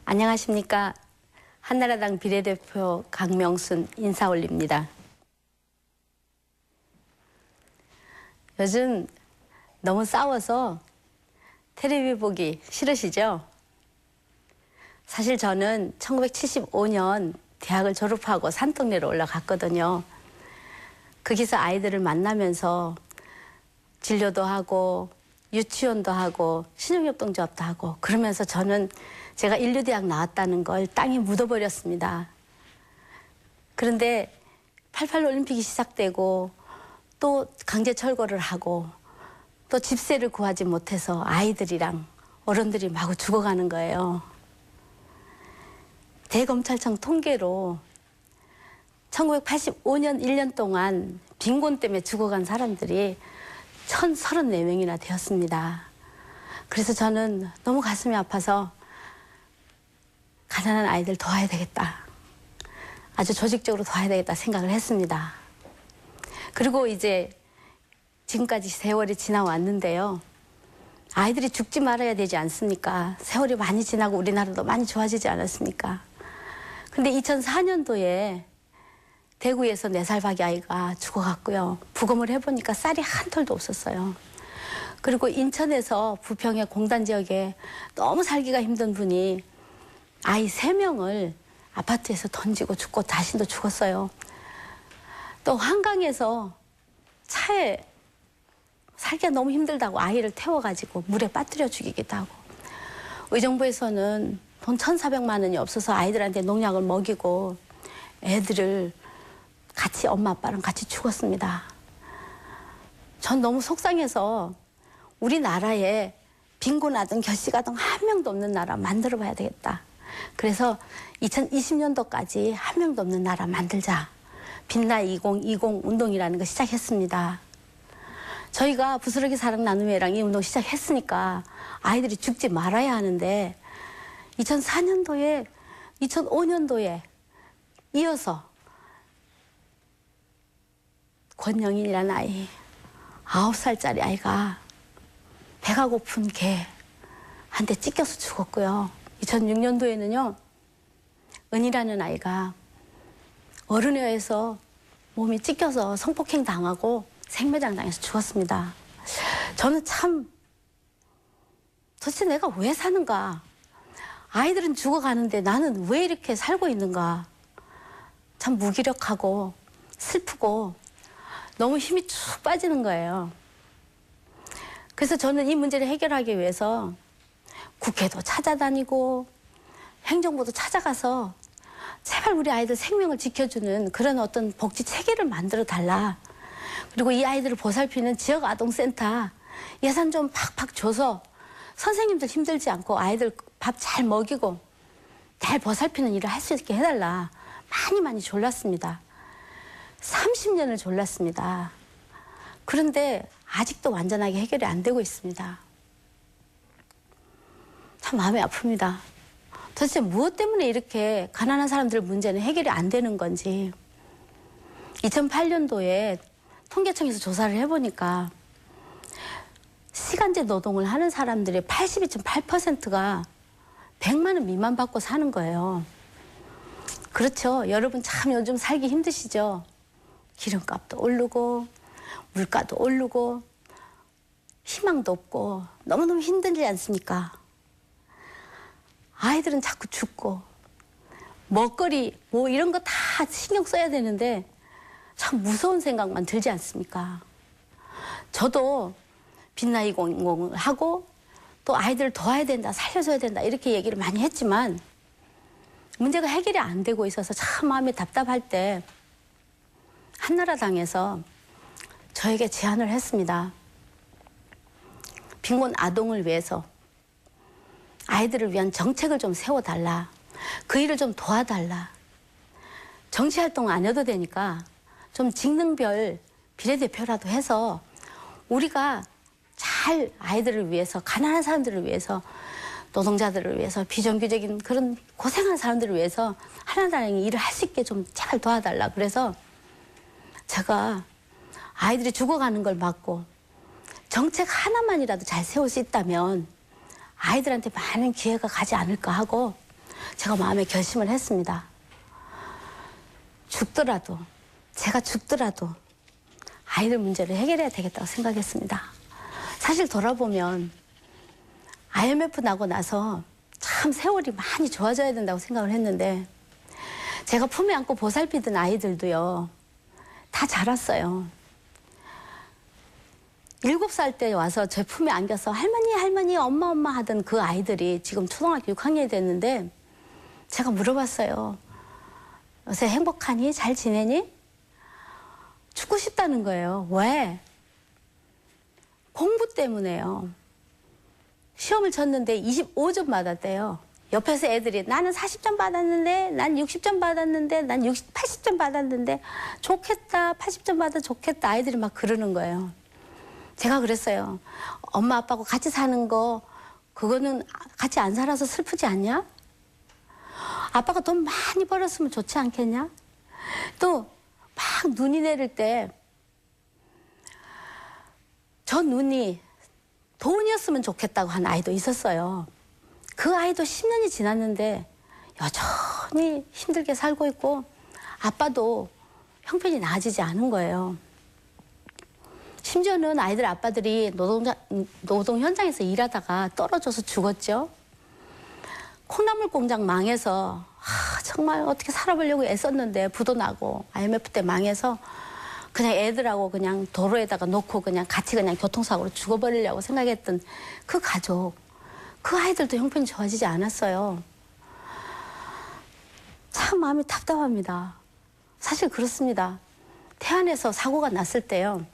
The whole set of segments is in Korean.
안녕하십니까. 한나라당 비례대표 강명순 인사 올립니다. 요즘 너무 싸워서 텔레비 보기 싫으시죠? 사실 저는 1975년 대학을 졸업하고 산동네로 올라갔거든요. 거기서 아이들을 만나면서 진료도 하고 유치원도 하고 신용협동조합도 하고 그러면서 저는 제가 인류대학 나왔다는 걸 땅에 묻어버렸습니다. 그런데 88 올림픽이 시작되고 또 강제 철거를 하고 또 집세를 구하지 못해서 아이들이랑 어른들이 마구 죽어가는 거예요. 대검찰청 통계로 1985년 1년 동안 빈곤 때문에 죽어간 사람들이 1,034명이나 되었습니다. 그래서 저는 너무 가슴이 아파서 가난한 아이들 도와야 되겠다. 아주 조직적으로 도와야 되겠다 생각을 했습니다. 그리고 이제 지금까지 세월이 지나왔는데요. 아이들이 죽지 말아야 되지 않습니까? 세월이 많이 지나고 우리나라도 많이 좋아지지 않았습니까? 근데 2004년도에 대구에서 4살 박이 아이가 죽어갔고요. 부검을 해보니까 쌀이 한 톨도 없었어요. 그리고 인천에서 부평의 공단 지역에 너무 살기가 힘든 분이 아이 3명을 아파트에서 던지고 죽고 자신도 죽었어요. 또 한강에서 차에 살기가 너무 힘들다고 아이를 태워가지고 물에 빠뜨려 죽이기도 하고, 의정부에서는 돈 1,400만 원이 없어서 아이들한테 농약을 먹이고 애들을 같이 엄마 아빠랑 같이 죽었습니다. 전 너무 속상해서 우리나라에 빈곤하든 결식하든 한 명도 없는 나라 만들어 봐야 되겠다. 그래서 2020년도까지 한 명도 없는 나라 만들자. 빛나 2020 운동이라는 거 시작했습니다. 저희가 부스러기 사랑 나눔회랑 이 운동 시작했으니까 아이들이 죽지 말아야 하는데 2004년도에 2005년도에 이어서 권영인이라는 아이 9살짜리 아이가 배가 고픈 개한테 찢겨서 죽었고요. 2006년도에는요 은이라는 아이가 어른회에서 몸이 찢겨서 성폭행 당하고 생매장 당해서 죽었습니다. 저는 참 도대체 내가 왜 사는가? 아이들은 죽어가는데 나는 왜 이렇게 살고 있는가? 참 무기력하고 슬프고 너무 힘이 쭉 빠지는 거예요. 그래서 저는 이 문제를 해결하기 위해서 국회도 찾아다니고 행정부도 찾아가서 제발 우리 아이들 생명을 지켜주는 그런 어떤 복지 체계를 만들어 달라. 그리고 이 아이들을 보살피는 지역아동센터 예산 좀 팍팍 줘서 선생님들 힘들지 않고 아이들 밥 잘 먹이고 잘 보살피는 일을 할 수 있게 해달라. 많이 졸랐습니다. 30년을 졸랐습니다. 그런데 아직도 완전하게 해결이 안 되고 있습니다. 참 마음이 아픕니다. 도대체 무엇 때문에 이렇게 가난한 사람들 문제는 해결이 안 되는 건지. 2008년도에 통계청에서 조사를 해보니까 시간제 노동을 하는 사람들의 82.8%가 100만 원 미만 받고 사는 거예요. 그렇죠. 여러분 참 요즘 살기 힘드시죠? 기름값도 오르고 물가도 오르고 희망도 없고 너무너무 힘들지 않습니까? 아이들은 자꾸 죽고 먹거리 뭐 이런 거 다 신경 써야 되는데 참 무서운 생각만 들지 않습니까? 저도 빛나 2020을 하고 또 아이들을 도와야 된다, 살려줘야 된다 이렇게 얘기를 많이 했지만 문제가 해결이 안 되고 있어서 참 마음이 답답할 때 한나라당에서 저에게 제안을 했습니다. 빈곤 아동을 위해서 아이들을 위한 정책을 좀 세워달라. 그 일을 좀 도와달라. 정치활동 안 해도 되니까 좀 직능별 비례대표라도 해서 우리가 잘 아이들을 위해서, 가난한 사람들을 위해서, 노동자들을 위해서, 비정규직인 그런 고생하는 사람들을 위해서 한나라당이 일을 할 수 있게 좀 제발 도와달라. 그래서 제가 아이들이 죽어가는 걸 막고 정책 하나만이라도 잘 세울 수 있다면 아이들한테 많은 기회가 가지 않을까 하고 제가 마음에 결심을 했습니다. 죽더라도, 제가 죽더라도 아이들 문제를 해결해야 되겠다고 생각했습니다. 사실 돌아보면 IMF 나고 나서 참 세월이 많이 좋아져야 된다고 생각을 했는데, 제가 품에 안고 보살피던 아이들도요, 다 자랐어요. 7살 때 와서 제 품에 안겨서 할머니 할머니 엄마 엄마 하던 그 아이들이 지금 초등학교 6학년이 됐는데, 제가 물어봤어요. 요새 행복하니? 잘 지내니? 죽고 싶다는 거예요. 왜? 공부 때문에요. 시험을 쳤는데 25점 받았대요. 옆에서 애들이 나는 40점 받았는데, 난 60점 받았는데, 난 80점 받았는데, 좋겠다, 80점 받아 좋겠다. 아이들이 막 그러는 거예요. 제가 그랬어요. 엄마 아빠하고 같이 사는 거, 그거는 같이 안 살아서 슬프지 않냐? 아빠가 돈 많이 벌었으면 좋지 않겠냐? 또 막 눈이 내릴 때 저 눈이 돈이었으면 좋겠다고 한 아이도 있었어요. 그 아이도 10년이 지났는데 여전히 힘들게 살고 있고, 아빠도 형편이 나아지지 않은 거예요. 심지어는 아이들 아빠들이 노동 현장에서 일하다가 떨어져서 죽었죠. 콩나물 공장 망해서 정말 어떻게 살아보려고 애썼는데 부도 나고 IMF 때 망해서 그냥 애들하고 그냥 도로에다가 놓고 그냥 같이 그냥 교통사고로 죽어버리려고 생각했던 그 가족, 그 아이들도 형편이 좋아지지 않았어요. 참 마음이 답답합니다. 사실 그렇습니다. 태안에서 사고가 났을 때요,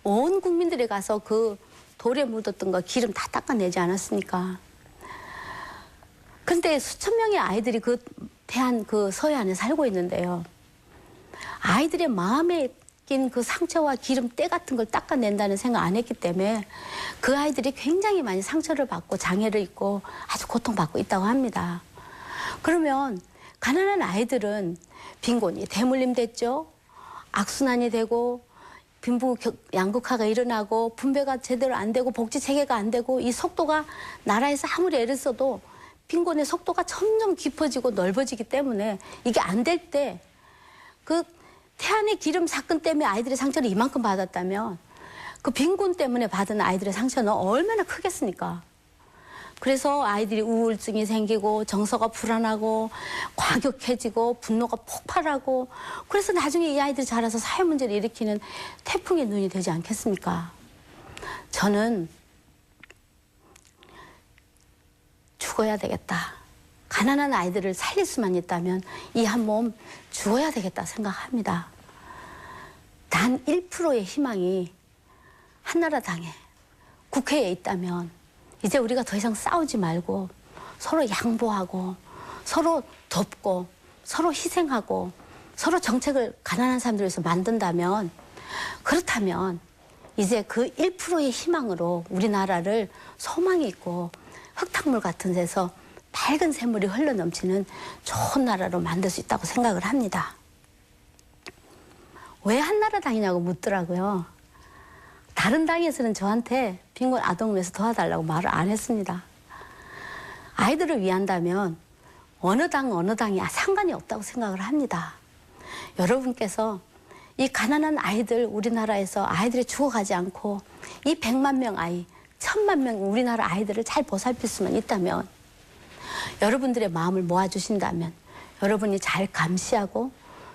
온 국민들이 가서 그 돌에 묻었던 거 기름 다 닦아내지 않았습니까? 근데 수천 명의 아이들이 그 태안 그 서해안에 살고 있는데요, 아이들의 마음에 낀 그 상처와 기름 때 같은 걸 닦아낸다는 생각 안 했기 때문에 그 아이들이 굉장히 많이 상처를 받고 장애를 입고 아주 고통받고 있다고 합니다. 그러면 가난한 아이들은 빈곤이 대물림 됐죠. 악순환이 되고 빈부양극화가 일어나고 분배가 제대로 안 되고 복지 체계가 안 되고, 이 속도가 나라에서 아무리 애를 써도 빈곤의 속도가 점점 깊어지고 넓어지기 때문에 이게 안 될 때, 그 태안의 기름 사건 때문에 아이들의 상처를 이만큼 받았다면 그 빈곤 때문에 받은 아이들의 상처는 얼마나 크겠습니까? 그래서 아이들이 우울증이 생기고 정서가 불안하고 과격해지고 분노가 폭발하고, 그래서 나중에 이 아이들이 자라서 사회 문제를 일으키는 태풍의 눈이 되지 않겠습니까? 저는 죽어야 되겠다. 가난한 아이들을 살릴 수만 있다면 이 한 몸 죽어야 되겠다 생각합니다. 단 1%의 희망이 한나라당에, 국회에 있다면 이제 우리가 더 이상 싸우지 말고 서로 양보하고 서로 돕고 서로 희생하고 서로 정책을 가난한 사람들 위해서 만든다면, 그렇다면 이제 그 1%의 희망으로 우리나라를 소망이 있고 흙탕물 같은 데서 밝은 샘물이 흘러넘치는 좋은 나라로 만들 수 있다고 생각을 합니다. 왜 한나라당이냐고 묻더라고요. 다른 당에서는 저한테 빈곤 아동을 위해서 도와달라고 말을 안 했습니다. 아이들을 위한다면 어느 당이 상관이 없다고 생각을 합니다. 여러분께서 이 가난한 아이들, 우리나라에서 아이들이 죽어가지 않고 이 100만 명 아이, 1000만 명 우리나라 아이들을 잘 보살필 수만 있다면, 여러분들의 마음을 모아주신다면, 여러분이 잘 감시하고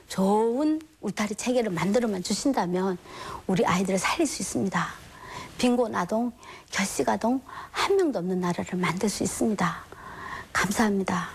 좋은 울타리 체계를 만들어만 주신다면 우리 아이들을 살릴 수 있습니다. 빈곤 아동, 결식 아동 한 명도 없는 나라를 만들 수 있습니다. 감사합니다.